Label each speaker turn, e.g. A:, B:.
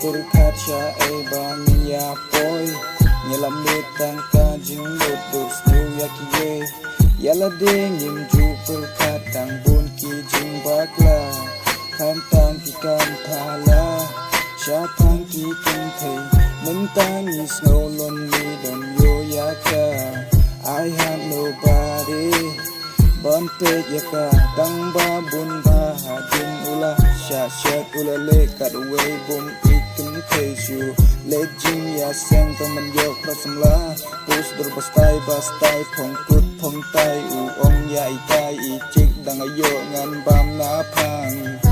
A: berkaca bang ya boy nyelamit tangka jinglut dus new yakiye yala dingin ju berkatang bun ki jing bakla kantang ikan thala syapang ki kentai mentani snow lonely don yo yaka I have nobody Bantek yaka tang babun bahadin ulah syasyak ulah lekat way bum ikan keju lejing ya seng temen yok rasemlah pus berbastai pongkut pongtai uong ya ikai icik dang ayo ngan bam napang